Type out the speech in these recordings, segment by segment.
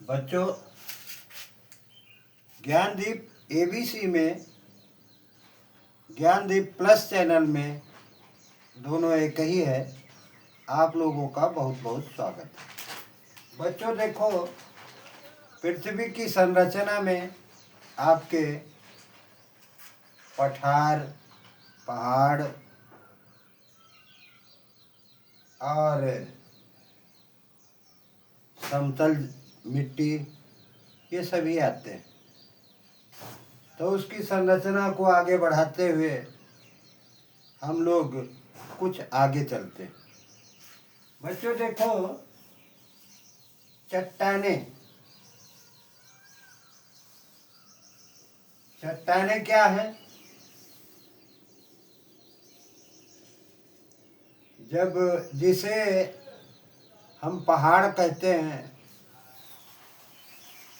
बच्चों, ज्ञानदीप एबीसी में, Gyandeep plus channel में दोनों एक ही है। आप लोगों का बहुत बहुत स्वागत है। बच्चों देखो, पृथ्वी की संरचना में आपके पठार, पहाड़ और समतल मिट्टी ये सभी आते हैं। तो उसकी संरचना को आगे बढ़ाते हुए हम लोग कुछ आगे चलते हैं। बच्चों देखो, चट्टानें क्या है? जब जिसे हम पहाड़ कहते हैं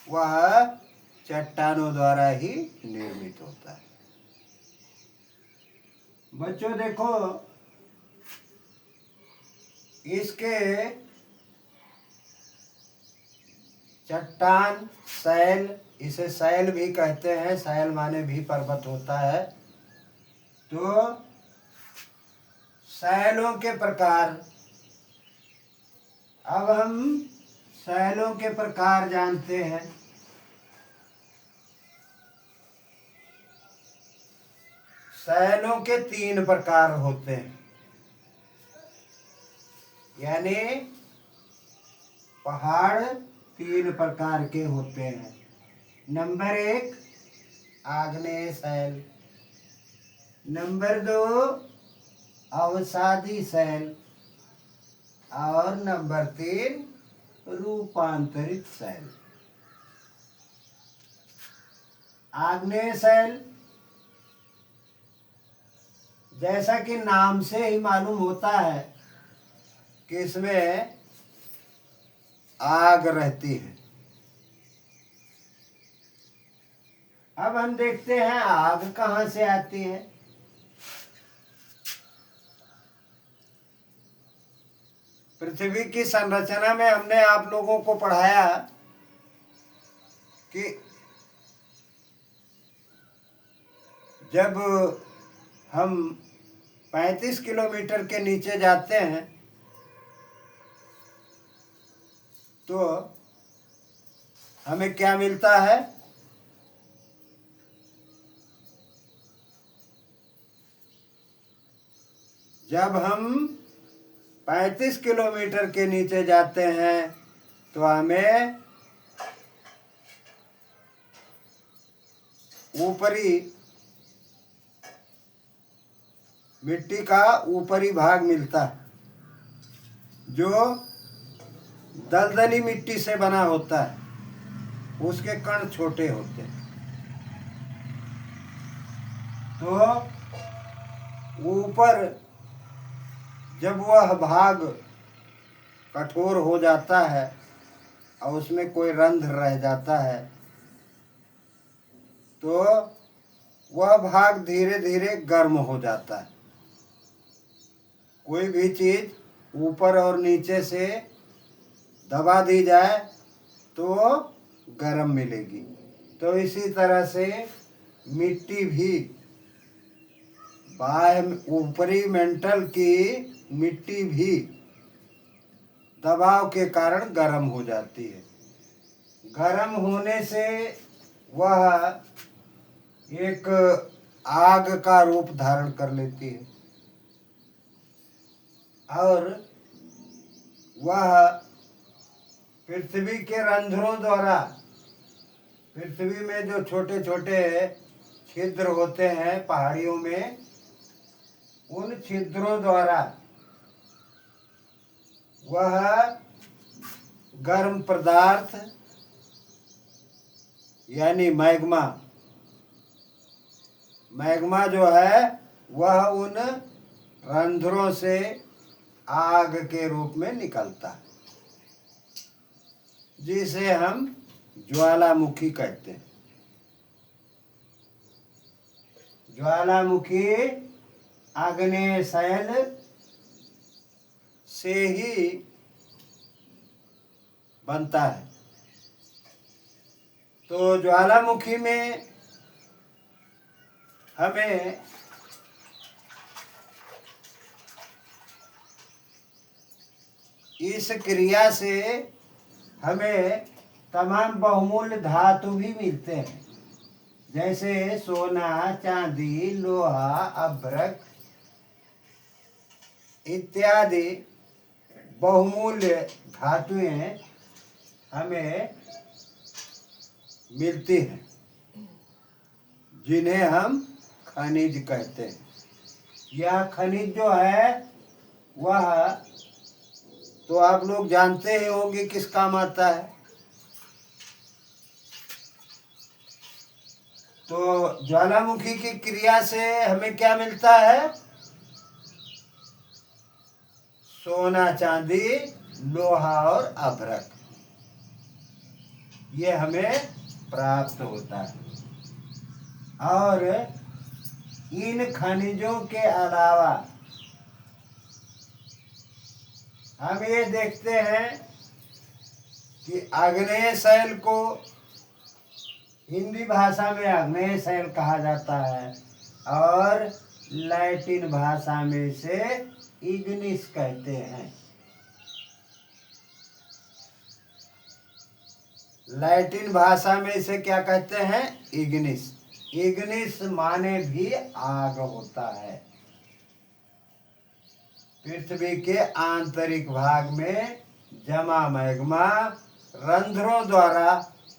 वह चट्टानों द्वारा ही निर्मित होता है। बच्चों देखो, इसके चट्टान, शैल, इसे शैल भी कहते हैं। शैल माने भी पर्वत होता है। तो शैलों के प्रकार, अब हम शैलों के प्रकार जानते हैं। शैलों के 3 प्रकार होते हैं, यानी पहाड़ 3 प्रकार के होते हैं। नंबर 1 आग्नेय शैल, नंबर 2 अवसादी शैल और नंबर 3 रूपांतरित शैल। आग्नेय शैल, जैसा कि नाम से ही मालूम होता है कि इसमें आग रहती है। अब हम देखते हैं आग कहाँ से आती है। पृथ्वी की संरचना में हमने आप लोगों को पढ़ाया कि जब हम 35 किलोमीटर के नीचे जाते हैं तो हमें क्या मिलता है? जब हम 35 किलोमीटर के नीचे जाते हैं तो हमें ऊपरी मिट्टी का ऊपरी भाग मिलता है जो दलदली मिट्टी से बना होता है। उसके कण छोटे होते हैं। तो ऊपर जब वह भाग कठोर हो जाता है और उसमें कोई रंध्र रह जाता है तो वह भाग धीरे धीरे गर्म हो जाता है। कोई भी चीज ऊपर और नीचे से दबा दी जाए तो गर्म मिलेगी। तो इसी तरह से मिट्टी भी बाह्य ऊपरी मेंटल की मिट्टी भी दबाव के कारण गर्म हो जाती है। गर्म होने से वह एक आग का रूप धारण कर लेती है और वह पृथ्वी के रंध्रों द्वारा, पृथ्वी में जो छोटे छोटे छिद्र होते हैं पहाड़ियों में, उन छिद्रों द्वारा वह गर्म पदार्थ यानी मैग्मा जो है वह उन रंध्रों से आग के रूप में निकलता है, जिसे हम ज्वालामुखी कहते हैं। ज्वालामुखी आग्नेय शैल से ही बनता है। तो ज्वालामुखी में हमें इस क्रिया से हमें तमाम बहुमूल्य धातु भी मिलते हैं, जैसे सोना, चांदी, लोहा, अभ्रक इत्यादि बहुमूल्य धातुएं हमें मिलती हैं, जिन्हें हम खनिज कहते हैं। यह खनिज जो है वह तो आप लोग जानते ही होंगे किस काम आता है। तो ज्वालामुखी की क्रिया से हमें क्या मिलता है? सोना, चांदी, लोहा और अभ्रक, ये हमें प्राप्त होता है। और इन खनिजों के अलावा हम ये देखते हैं कि आग्नेय शैल को हिंदी भाषा में आग्नेय शैल कहा जाता है और लैटिन भाषा में से इग्निस कहते हैं। लैटिन भाषा में से क्या कहते हैं? इग्निस। इग्निस माने भी आग होता है। पृथ्वी के आंतरिक भाग में जमा मैग्मा रंध्रों द्वारा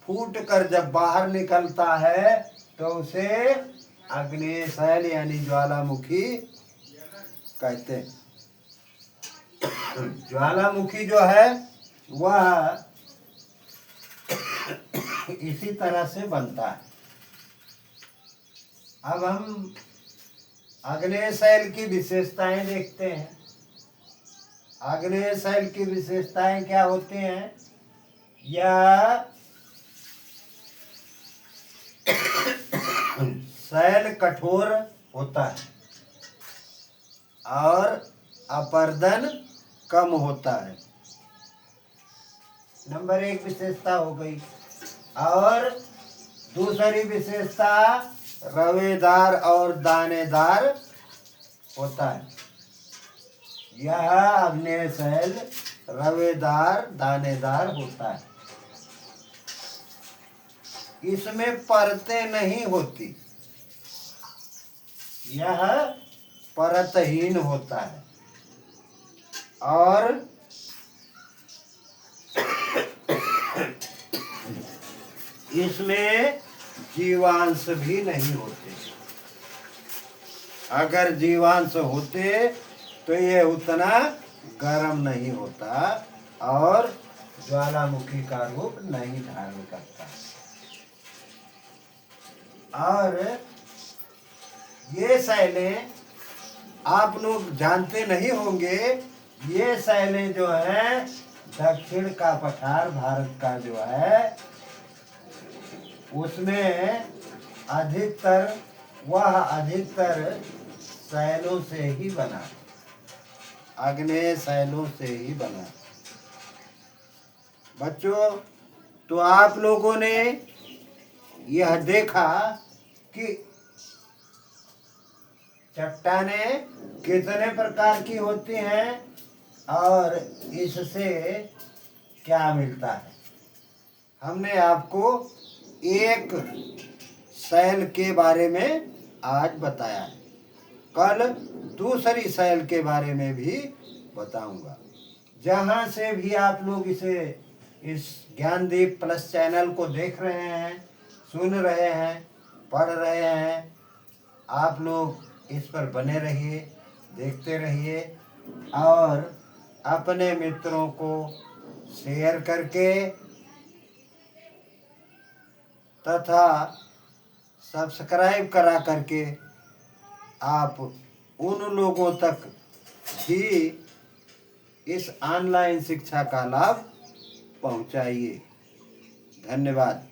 फूट कर जब बाहर निकलता है तो उसे आग्नेय शैल यानी ज्वालामुखी कहते हैं। ज्वालामुखी जो है वह इसी तरह से बनता है। अब हम आग्नेय शैल की विशेषताएं देखते हैं। आग्नेय शैल की विशेषताएं क्या होती हैं? यह शैल कठोर होता है और अपरदन कम होता है। नंबर 1 विशेषता हो गई। और दूसरी विशेषता रवेदार और दानेदार होता है। यह आग्नेय शैल रवेदार दानेदार होता है। इसमें परतें नहीं होती, यह परतहीन होता है। और इसमें जीवांश भी नहीं होते। अगर जीवांश होते तो ये उतना गर्म नहीं होता और ज्वालामुखी का रूप नहीं धारण करता। और ये शैलें आप लोग जानते नहीं होंगे, ये शैलें जो है दक्षिण का पठार भारत का जो है उसमें अधिकतर शैलों से ही बना, आग्नेय शैलों से ही बना। बच्चों, तो आप लोगों ने यह देखा कि चट्टानें कितने प्रकार की होती हैं और इससे क्या मिलता है। हमने आपको एक शैल के बारे में आज बताया है। कल दूसरी शैल के बारे में भी बताऊंगा। जहाँ से भी आप लोग इस ज्ञानदीप प्लस चैनल को देख रहे हैं, सुन रहे हैं, पढ़ रहे हैं, आप लोग इस पर बने रहिए, देखते रहिए और अपने मित्रों को शेयर करके तथा सब्सक्राइब करा करके आप उन लोगों तक भी इस ऑनलाइन शिक्षा का लाभ पहुंचाइए। धन्यवाद।